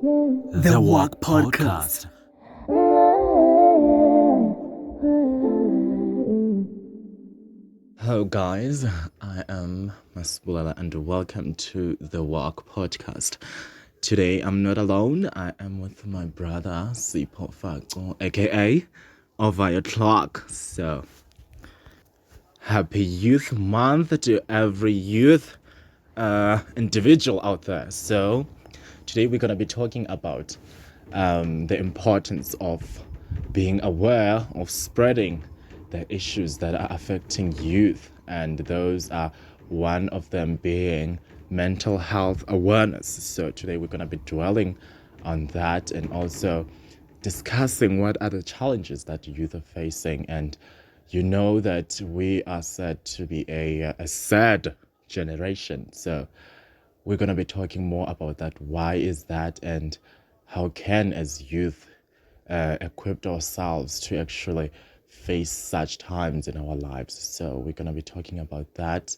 The Walk Podcast. Hello, guys. I am Masibulele, and welcome to the Walk Podcast. Today, I'm not alone. I am with my brother, Sipo Faco, aka Over Your Clock. So, happy Youth Month to every youth individual out there. So, today we're going to be talking about the importance of being aware of spreading the issues that are affecting youth, and those are one of them being mental health awareness. So today we're going to be dwelling on that and also discussing what are the challenges that youth are facing. And you know that we are said to be a sad generation, so we're going to be talking more about that. Why is that, and how can as youth equip ourselves to actually face such times in our lives? So we're going to be talking about that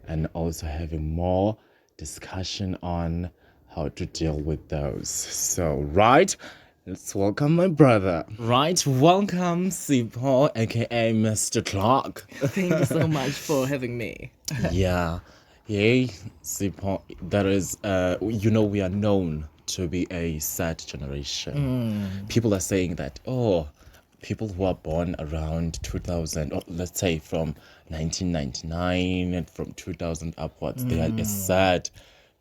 and also having more discussion on how to deal with those. So let's welcome my brother. Welcome Sipo, aka Mr. Clark. Thank you so much for having me. Yeah, Sipo, there is, we are known to be a sad generation. People are saying that, people who are born around 2000, or let's say from 1999 and from 2000 upwards, they are a sad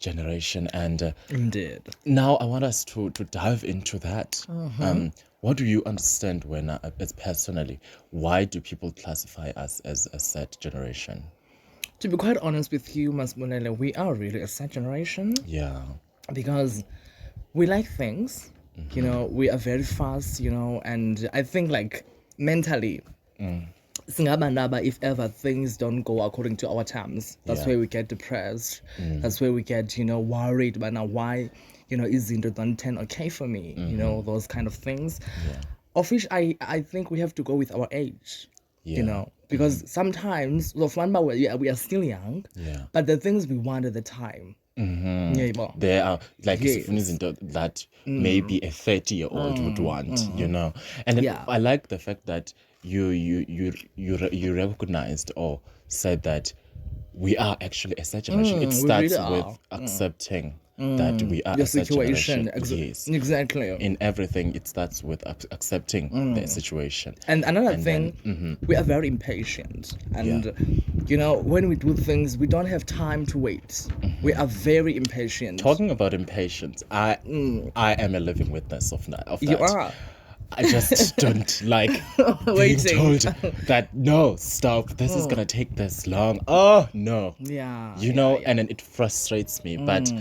generation. And Indeed. now I want us to dive into that. What do you understand when, as personally, why do people classify us as a sad generation? To be quite honest with you, Masibulele, we are really a sad generation Yeah. because we like things, we are very fast, and I think like mentally, singabanaba, if ever things don't go according to our terms, that's Yeah. where we get depressed. That's where we get, worried about now why, izinto don't turn okay for me, those kind of things. Yeah. Of which I think we have to go with our age, Yeah. because sometimes we are still young, Yeah. but the things we want at the time. Yeah, but There are like Yes. that maybe a 30-year-old would want, And Yeah. I like the fact that you recognized or said that we are actually a sad generation. It we starts really with are. accepting that we are Your a sad situation. generation. Yes. Exactly. In everything, it starts with accepting the situation. And another And thing, then, we are very impatient. And, when we do things, we don't have time to wait. We are very impatient. Talking about impatience, I am a living witness of that. You are. I just don't like being Waiting. told that no, stop, this is gonna take this long. Oh no. Yeah. And then it frustrates me. But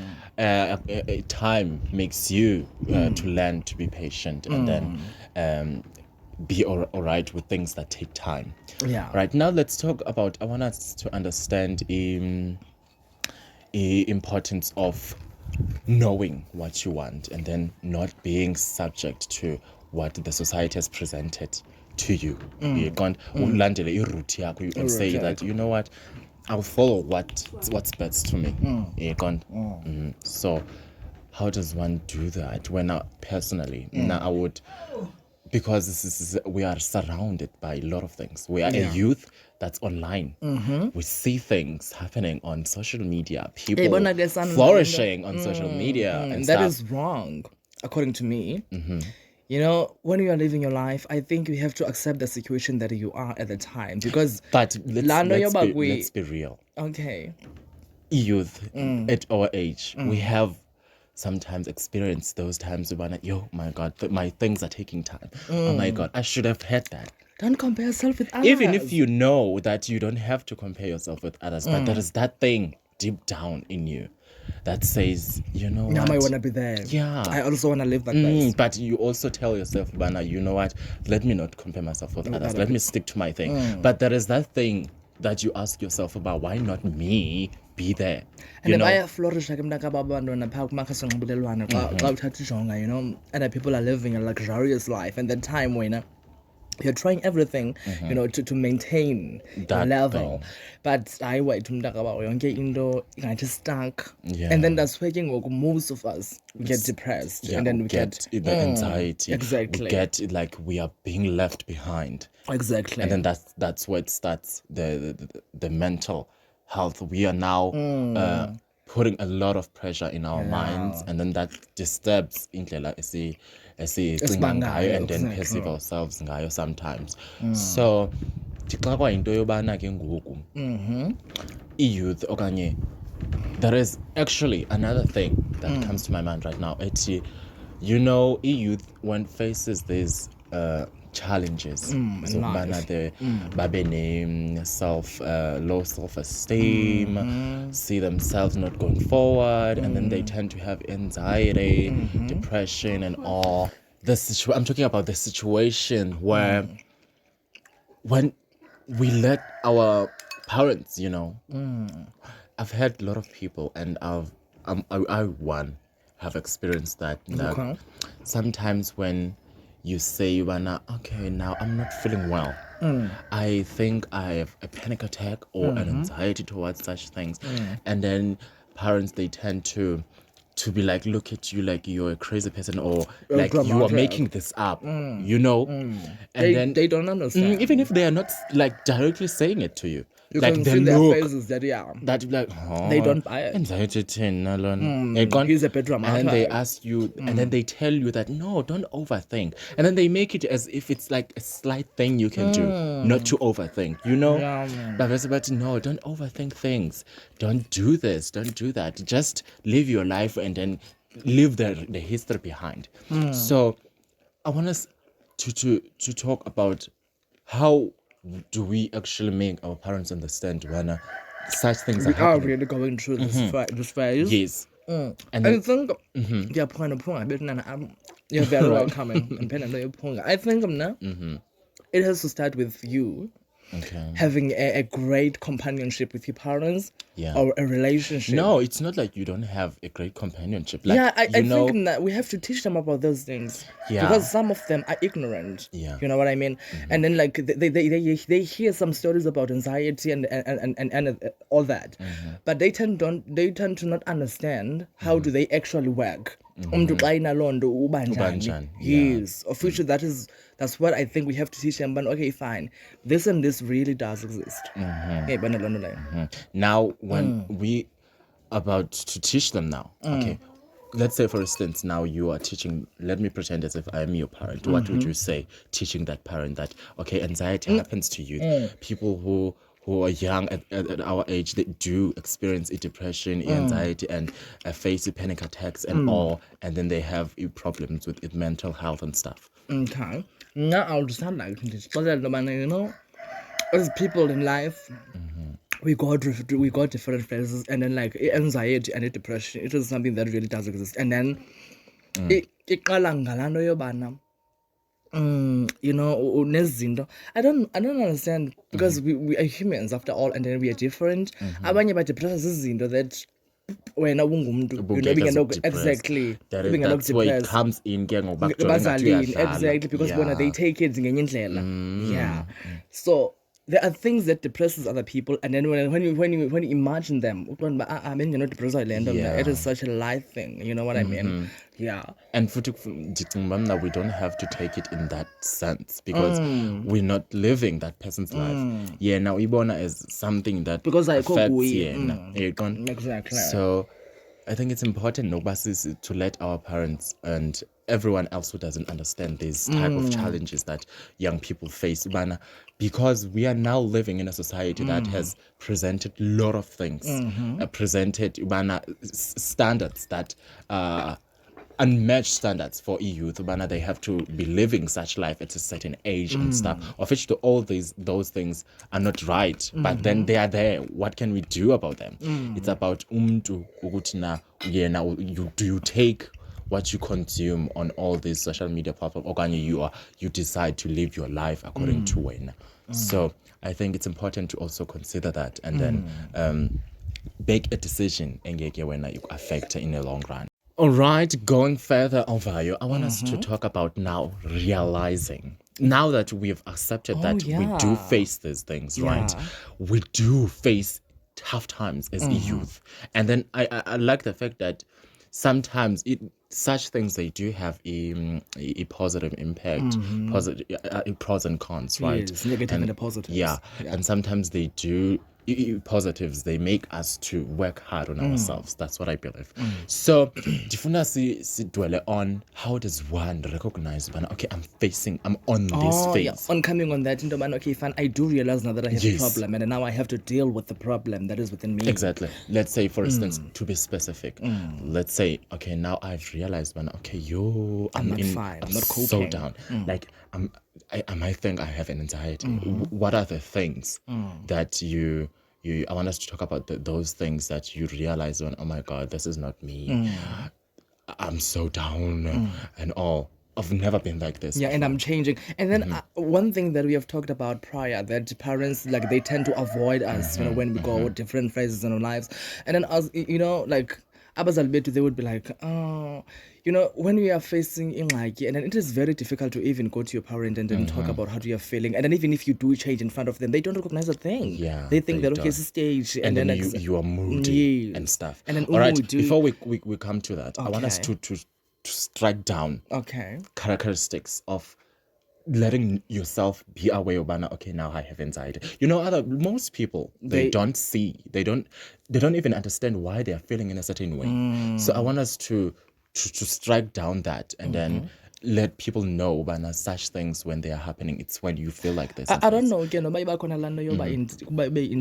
time makes you to learn to be patient and then be all right with things that take time. Yeah. Right now, let's talk about. I want us to understand the importance of knowing what you want and then not being subject to what the society has presented to you. You can't ulandele iroute yakho. You can say that, you know what, I'll follow what's best to me. You can't. So how does one do that? When personally, now I would, because we are surrounded by a lot of things. We are a youth that's online. We see things happening on social media, people flourishing on social media and That stuff. is wrong, according to me. When you are living your life, I think you have to accept the situation that you are at the time. Because, But let's be real. okay. Youth at our age, we have sometimes experienced those times when, my God, my things are taking time. Oh my God, I should have had that. Don't compare yourself with others. Even if you know that you don't have to compare yourself with others, but there is that thing deep down in you that says, Now I want to be there. Yeah. I also want to live that place. But you also tell yourself, Bana, you know what? Let me not compare myself with others. Let me stick to my thing. But there is that thing that you ask yourself about, why not me be there? And if I flourish like other people are living a luxurious life, and the time when you're trying everything, to maintain your That level. thing. But I wait to talk about yonke into just stuck. Yeah. And then that's where most of us get depressed. Yeah, and then we get the anxiety. exactly. We get it like we are being left behind. Exactly. And then that's where it starts, the mental health. We are now putting a lot of pressure in our minds, and then that disturbs indlela esicinga ngayo and then perceive ourselves ngayo sometimes. So ndixa kwayinto yobana ke ngoku i-youth okanye there is actually another thing that comes to my mind right now. E-youth, when faces these challenges, zokubana they babe low self-esteem, see themselves not going forward, and then they tend to have anxiety, depression, and all. I'm talking about the situation where when we let our parents, I've heard a lot of people, and I have experienced that. Sometimes when you say, okay, now I'm not feeling well. I think I have a panic attack or an anxiety towards such things. And then parents, they tend to be like, look at you like you're a crazy person, or like you are making this up, And then they don't understand. even if they are not like directly saying it to you. You Like can the see their look faces that that like they don't buy it. Anxiety He's a bit dramatic. and then they ask you, and then they tell you that no, don't overthink, and then they make it as if it's like a slight thing you can do, not to overthink, but no, don't overthink things, don't do this, don't do that, just live your life and then leave the history behind. So I want us to talk about how do we actually make our parents understand when such things are We are happening. really going through this phase. Yes. And And I then, think you're you're very welcome and pen and your point. I think it has to start with you okay. having a great companionship with your parents, Yeah. or a relationship. No, it's not like you don't have a great companionship. Like, I think that we have to teach them about those things. Yeah. Because some of them are ignorant. Yeah. You know what I mean? And then like they hear some stories about anxiety and all that. But they tend to not understand how do they actually work. Umntu xa inaloo nto uba njani. Yes. Of which that's what I think we have to teach them. But okay, fine. This and this really does exist. Now, when we about to teach them now, okay, let's say for instance now you are teaching, let me pretend as if I'm your parent. What would you say teaching that parent that, okay, anxiety happens to youth, people who are young at our age, they do experience depression, anxiety, and face panic attacks and all, and then they have problems with mental health and stuff. Okay. Now I'll just have like this. As people in life, we got different phases, and then like anxiety and depression, it is something that really does exist. And then iqala ngalaa nto yobana nezinto. I don't understand, because we are humans after all, and then we are different. Abanye badepressed zizinto that wena ungumntu, exactly. That's where it comes in exactly, because when they take it ngenye indlela. So there are things that depresses other people, and then when you imagine them, it is such a life thing. You know what I mean? Yeah. And that we don't have to take it in that sense, because we're not living that person's life. Yeah, now Ibona is something that Because affects exactly. So I think it's important to let our parents and everyone else who doesn't understand these type of challenges that young people face, because we are now living in a society that has presented a lot of things, presented standards that unmatched standards for youth. They have to be living such life at a certain age and stuff, of which all those things are not right, but then they are there. What can we do about them? It's about umntu ukuthi na do you take what you consume on all these social media platforms, or you decide to live your life according to when. So I think it's important to also consider that, and then make a decision engeke when you affect in the long run. All right, going further over you, I want us to talk about now realizing now that we've accepted that we do face these things, right? We do face tough times as youth. And then I like the fact that sometimes such things, they do have a positive impact, positive pros and cons, right? Yes, negative and the positives. Yeah, and sometimes they do positives, they make us to work hard on ourselves. That's what I believe. So ndifuna sidwele on, how does one recognize when, okay, I'm on this phase. On coming on that, okay, fine, I do realize now that I have a problem, and now I have to deal with the problem that is within me. Exactly. Let's say, for instance, to be specific, let's say, okay, now I've realized when, okay, I'm not fine, I'm not coping. So down. Like I might think I have an anxiety. What are the things that I want us to talk about those things that you realize when, oh my God, this is not me. I'm so down and all. I've never been like this. Yeah, before. And I'm changing. And then one thing that we have talked about prior, that parents, like, they tend to avoid us, when we go different phases in our lives. And then us, like, abazali, they would be like, oh, when we are facing ingxaki, and then it is very difficult to even go to your parent and then talk about how you're feeling. And then even if you do change in front of them, they don't recognize a thing. Yeah, they think that, okay, it's a stage. And then you are moody and stuff. And then, all right, before we come to that, I want us to strike down characteristics of letting yourself be aware of, okay, now I have anxiety. Most people, they don't even understand why they are feeling in a certain way. So I want us to strike down that, and then let people know when such things, when they are happening, it's when you feel like this. I don't know, in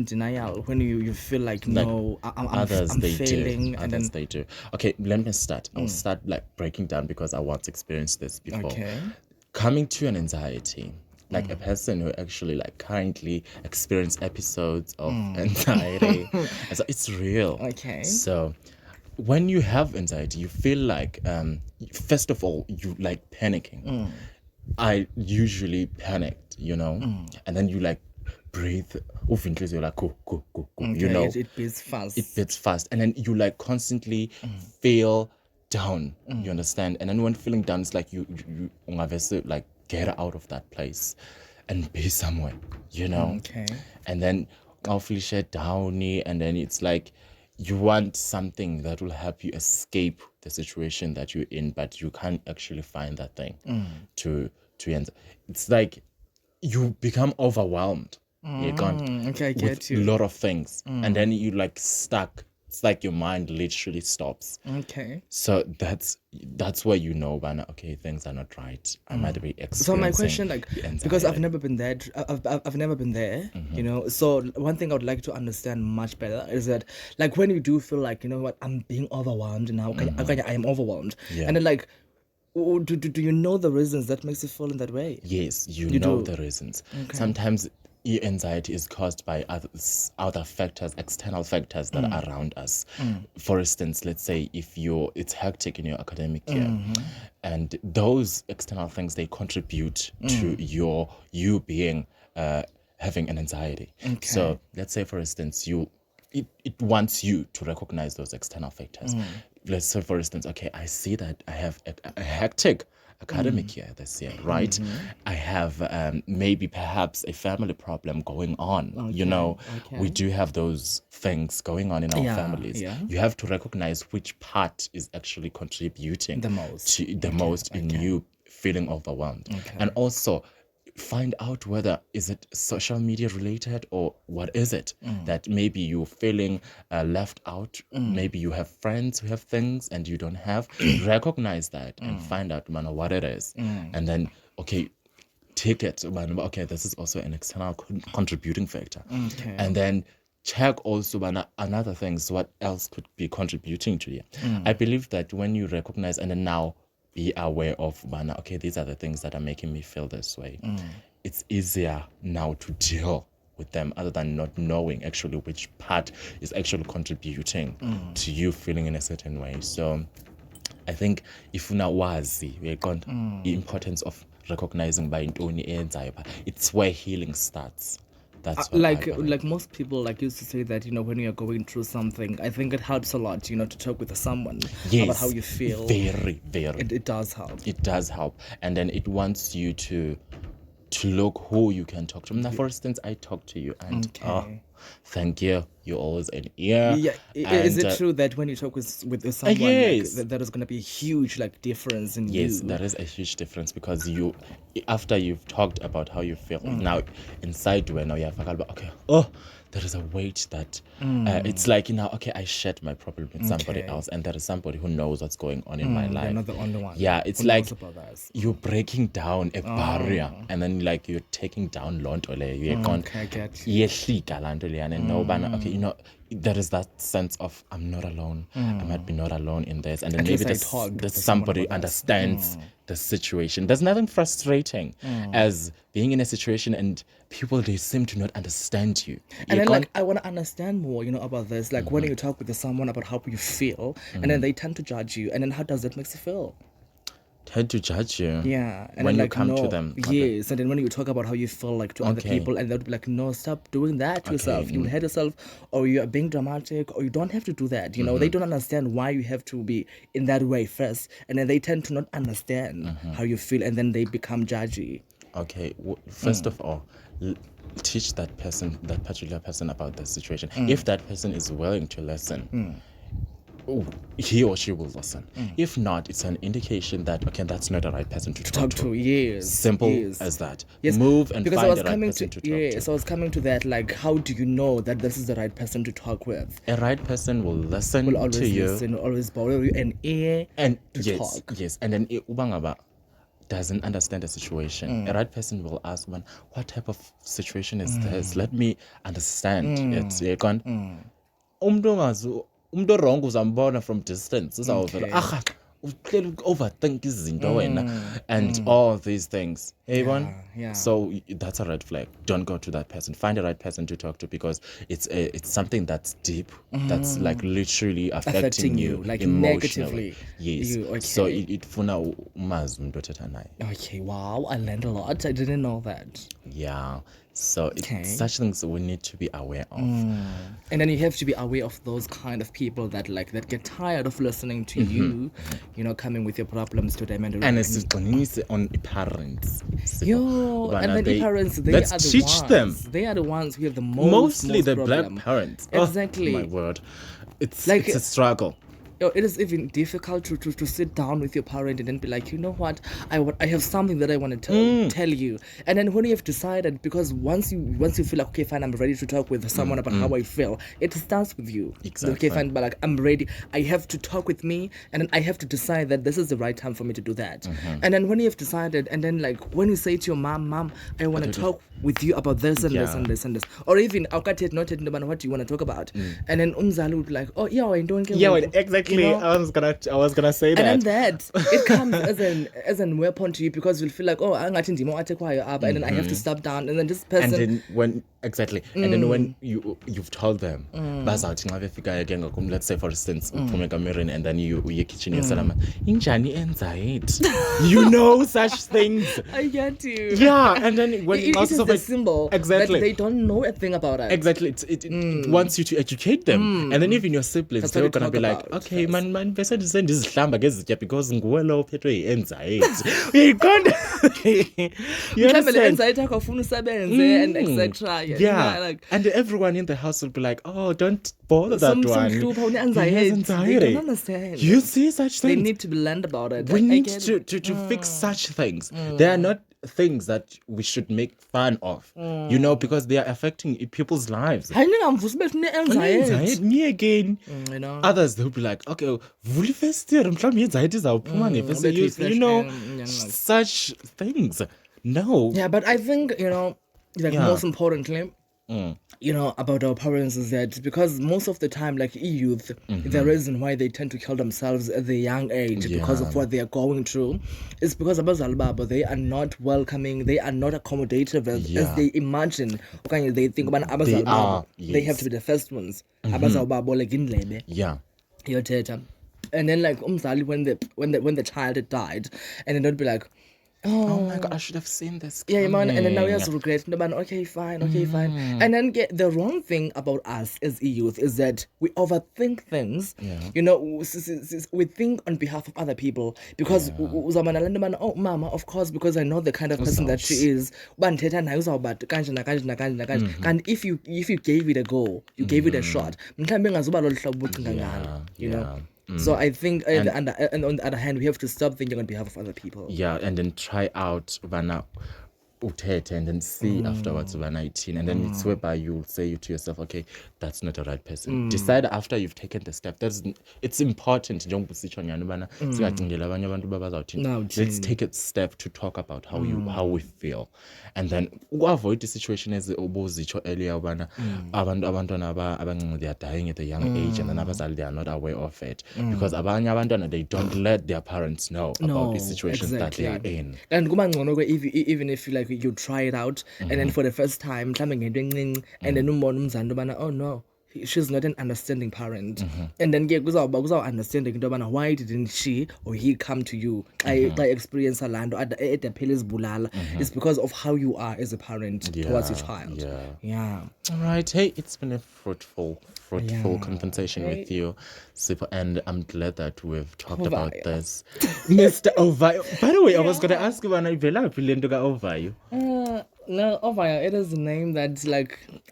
denial, when you feel like, no, I'm failing. Others they do. Okay, let me start. I'll start like breaking down, because I once experienced this before. Okay. Coming to an anxiety, like a person who actually like currently experience episodes of anxiety. So it's real. Okay. So when you have anxiety, you feel like, first of all, you like panicking. I usually panicked, and then you like breathe, you're like, go, it beats fast. It beats fast. And then you like constantly feel down, you understand? And then when feeling down, it's like you like get out of that place and be somewhere, Okay. And then I'll feel shut down, and then it's like you want something that will help you escape the situation that you're in, but you can't actually find that thing to end. It's like you become overwhelmed. You can't, okay, I get with you. A lot of things, and then you like stuck. It's like your mind literally stops. Okay. So that's where okay, things are not right. I might be experiencing. So my question, because I've never been there, I've never been there, So one thing I would like to understand much better is that, like, when you do feel like, I'm being overwhelmed now, I am overwhelmed, and then like, do you know the reasons that makes you feel in that way? Yes, you know the reasons. Okay. Sometimes your anxiety is caused by other factors, external factors that are around us. For instance, let's say if it's hectic in your academic year, and those external things, they contribute to you being having an anxiety. Okay. So let's say, for instance, it wants you to recognize those external factors. Let's say, for instance, okay, I see that I have a hectic academic year this year, right? I have maybe perhaps a family problem going on. We do have those things going on in our families. Yeah. You have to recognize which part is actually contributing the most in you feeling overwhelmed. Okay. And also find out whether is it social media related or what is it that maybe you're feeling left out. Maybe you have friends who have things and you don't have. Recognize that and find out what it is, and then take it, okay, this is also an external contributing factor. Okay. And then check also another things, what else could be contributing to you. I believe that when you recognize and then now be aware of, okay, these are the things that are making me feel this way. It's easier now to deal with them, other than not knowing actually which part is actually contributing to you feeling in a certain way. So I think if unawazi the importance of recognizing by it's where healing starts. That's what like most people used to say that when you're going through something, I think it helps a lot to talk with someone about how you feel. Very it does help. It does help, and then it wants you to to look who you can talk to. Now, for instance, I talk to you and thank you. You're always an ear. Yeah, is it true that when you talk with someone, yes, like, that is going to be a huge like difference in you? Yes, that is a huge difference because you, after you've talked about how you feel, now inside when you have okay, there is a weight that it's like okay, I shared my problem with somebody else, and there is somebody who knows what's going on in my life. You're not the only one. Yeah, it's like you're breaking down a barrier, and then like you're taking down lonto le. Okay, I get you. And okay, there is that sense of I'm not alone. I might be not alone in this, and then maybe there's somebody understands the situation. There's nothing frustrating as being in a situation and people, they seem to not understand you. And then like I want to understand more, about this. Like when you talk with someone about how you feel, and then they tend to judge you, and then how does that make you feel? Tend to judge you. Yeah. And when then, you come to them. Yes. And then when you talk about how you feel like to other people, and they'll be like, no, stop doing that to yourself. You will hurt yourself, or you are being dramatic, or you don't have to do that. They don't understand why you have to be in that way first. And then they tend to not understand how you feel, and then they become judgy. Okay. First of all, teach that particular person about the situation. If that person is willing to listen, he or she will listen. If not, it's an indication that that's not the right person to talk to. Yes. Simple as that. Yes. Move and because find the right person to talk to. Yes, I was coming to that. Like, how do you know that this is the right person to talk with? A right person will listen always to you. Listen, always borrow you an ear and to talk. Yes, and then ubangaba doesn't understand the situation. A right person will ask, "Man, what type of situation is this? Let me understand it." Umntu wrong uzambona from distance. Overthink izinto wena and all these things. Yeah. So that's a red flag. Don't go to that person. Find the right person to talk to, because it's something that's deep, that's like literally affecting you like emotionally. negatively. Yes. So it funa umazi umuntu othetha naye. Okay, wow, I learned a lot. I didn't know that. Yeah. So such things we need to be aware of. And then you have to be aware of those kind of people that get tired of listening to you, coming with your problems to them. And it's on parents. And then the parents, they let's are the teach ones. them. They are the ones who have the most Mostly the problem. black parents. Exactly. Oh, my word. It's a struggle. It is even difficult to sit down with your parent and then be like, you know what, I have something that I want to tell you. And then when you have decided, because once you feel like, okay, fine, I'm ready to talk with someone about how I feel, it starts with you. Exactly. Okay, fine, but like, I'm ready. I have to talk with me, and then I have to decide that this is the right time for me to do that. And then when you have decided, and then like when you say to your mom, I want to talk with you about this and this and this and this, or even what do you want to talk about? And then umzali would be like, oh yeah, I don't care. Exactly. I was gonna say that. And then it comes as an weapon to you, because you'll feel like, oh, I'm and then I have to stop down, and then this person. And then when and then when you've told them, let's say for instance, and then you kitchen you know such things. I get you. Yeah, and then when it is a symbol that they don't know a thing about it. Exactly, it wants you to educate them, and then even your siblings, they're gonna be like, okay, man, bese send this hlamba ngezitya because nguwe lo uphethwe yi-anxiety. You can't. You understand? And etc. Yeah, and everyone in the house will be like, oh, don't bother that one. He has anxiety. They don't understand. You see such things. They need to be learned about it. We need to fix such things. They are not things that we should make fun of, because they are affecting people's lives. Anxiety. Me again. Others, they'll be like, okay, such things. No. Yeah, but I think, most importantly, about our parents is that because most of the time, like youth, the reason why they tend to kill themselves at the young age because of what they are going through is because they are not welcoming, they are not accommodative as they imagine. Okay, they think about they have to be the first ones. Yeah. And then like umzali when the child had died, and then they'd be like, Oh my God, I should have seen this Yeah, man, and then now we coming. have to regret. No, man, okay, fine. And then the wrong thing about us as youth is that we overthink things. Yeah. You know, we think on behalf of other people because uzamana le nto bana, oh mama, of course, because I know the kind of person that she is. Uba ndithetha naye uzawuba kanje nakanje nakanje nakanje. And if you gave it a go, you gave it a shot. Mhlawumbi ingazuba lolu hlobo ubucinga ngalo, you know. So I think and on the other hand, we have to stop thinking on behalf of other people. Yeah, and then try out Vana uthethe and then see afterwards when 19, and then it's whereby you'll say to yourself, okay, that's not the right person. Decide after you've taken the step. It's important. Let's take a step to talk about how we feel, and then avoid the situation as obozicho earlier when they are dying at a young age, and then they are not aware of it because they don't let their parents know about the situations that they are in. And even if you try it out and then for the first time and then oh no, she's not an understanding parent, and then understanding why didn't she or he come to you I experience land at the police bulala. It's because of how you are as a parent towards your child. All right, hey, it's been a fruitful conversation with you, Sipo, and I'm glad that we've talked about this. Mr. Ovayo. By the way, I was going to ask you when I Ovayo. No, Ovaya, it is a name that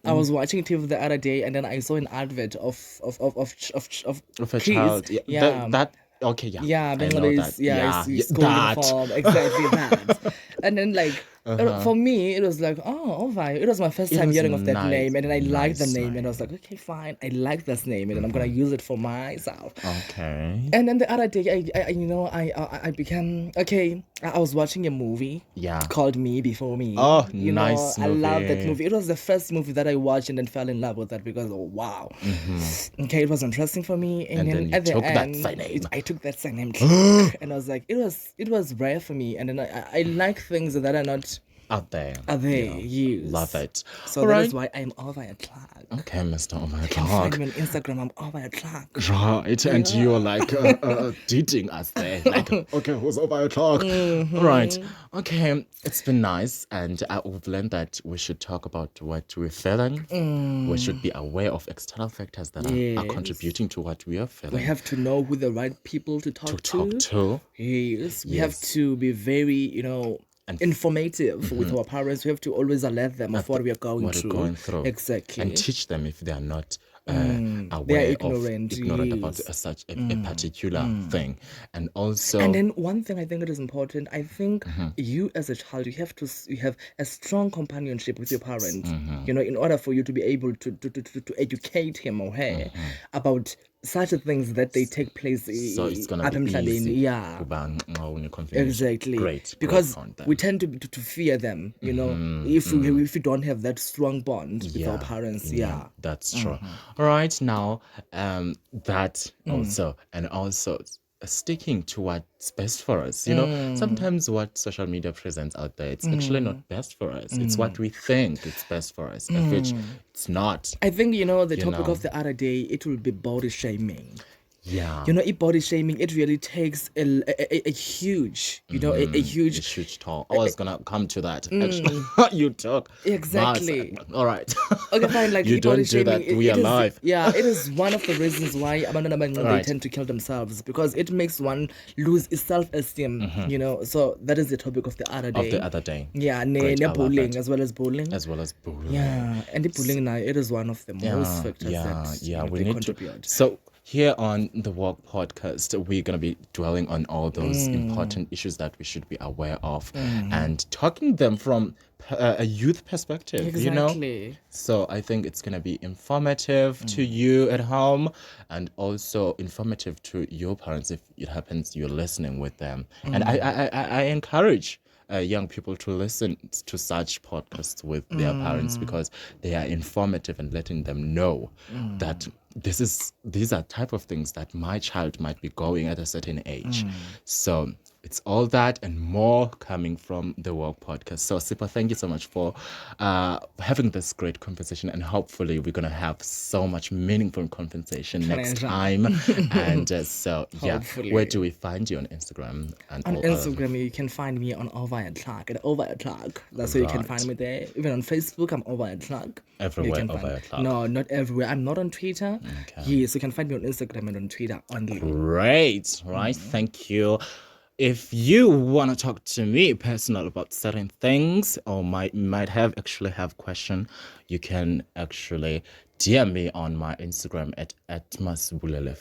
I was watching TV the other day and then I saw an advert of a Chris. child. Yeah. That okay, yeah. Yeah, I know Bangladesh, that. school That. uniform, exactly that. And then for me, it was like, oh, Ovaya. It was my first time was hearing of that nice, name, and then I liked the nice name, and I was like, okay, fine, I like this name, and then I'm gonna use it for myself. Okay. And then the other day, I became okay. I was watching a movie, called Me Before Me. Oh, you nice know, I love that movie. movie. It was the first movie that I watched and then fell in love with that because wow. Okay, it was interesting for me, and then then you at the took that end, surname. I took that surname, and I was like, it was rare for me, and then I like things that are not Out there. used. Love it. So All that right. is why I'm Ovaya Clark. Okay, Mr. Ovayo Find Clark. me on Instagram. I'm Ovaya Clark. Right, and you're like dating us there. Like, okay, who's Ovayo Clark? All right. Okay, it's been nice, and we've learned that we should talk about what we're feeling. We should be aware of external factors that are contributing to what we are feeling. We have to know who the right people to talk to. Yes, we have to be very, informative with our parents. We have to always alert them of what we are going through. Exactly. And teach them if they are not they aware are ignorant about such a particular thing. And also, and then one thing I think it is important, I think you as a child, you have a strong companionship with your parents, in order for you to be able to educate him or her about such things that they take place. So it's gonna be easy. Yeah, exactly. Great. Because Great we tend to fear them, if we don't have that strong bond with our parents. Yeah, that's true. All right, now that also, and also sticking to what's best for us. Sometimes what social media presents out there, it's actually not best for us. It's what we think it's best for us, of which it's not. I think the topic of the other day, it will be body shaming. Yeah. Body shaming, it really takes a huge, a huge talk. I was gonna come to that. Actually, you talk. Exactly. All right. Okay, fine. You don't do that. We are live. Yeah, it is one of the reasons why they tend to kill themselves, because it makes one lose his self-esteem. So that is the topic of the other day. Yeah, bullying as well as bullying. Yeah, and the bullying now, it is one of the most factors that we need contribute. So here on the Walk podcast, we're going to be dwelling on all those important issues that we should be aware of and talking them from a youth perspective, Exactly. So I think it's going to be informative to you at home and also informative to your parents if it happens you're listening with them. And I encourage young people to listen to such podcasts with their parents, because they are informative and letting them know that these are type of things that my child might be going at a certain age. So It's all that and more coming from the Walk podcast. So, Sipa, thank you so much for having this great conversation. And hopefully, we're going to have so much meaningful conversation next Pleasure. time. And yeah, Hopefully. where do we find you on Instagram? And On all other- Instagram, you can find me on Over Clark at Over Clark. That's where you can Right. find me there. Even on Facebook, I'm Over Clark. Everywhere You can Over find- Clark. No, not everywhere. I'm not on Twitter. Okay. Yes, you can find me on Instagram and on Twitter only. Great, right? Thank you. If you want to talk to me personal about certain things or might actually have question, you can actually DM me on my Instagram at Masibulele.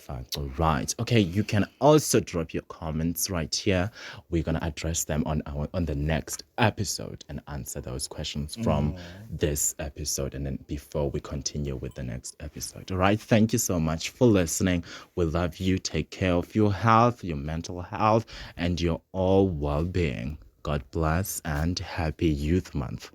Right. Okay, you can also drop your comments right here. We're gonna address them on the next episode and answer those questions from this episode, and then before we continue with the next episode. All right. Thank you so much for listening. We love you. Take care of your health, your mental health, and your all well-being. God bless and happy Youth Month.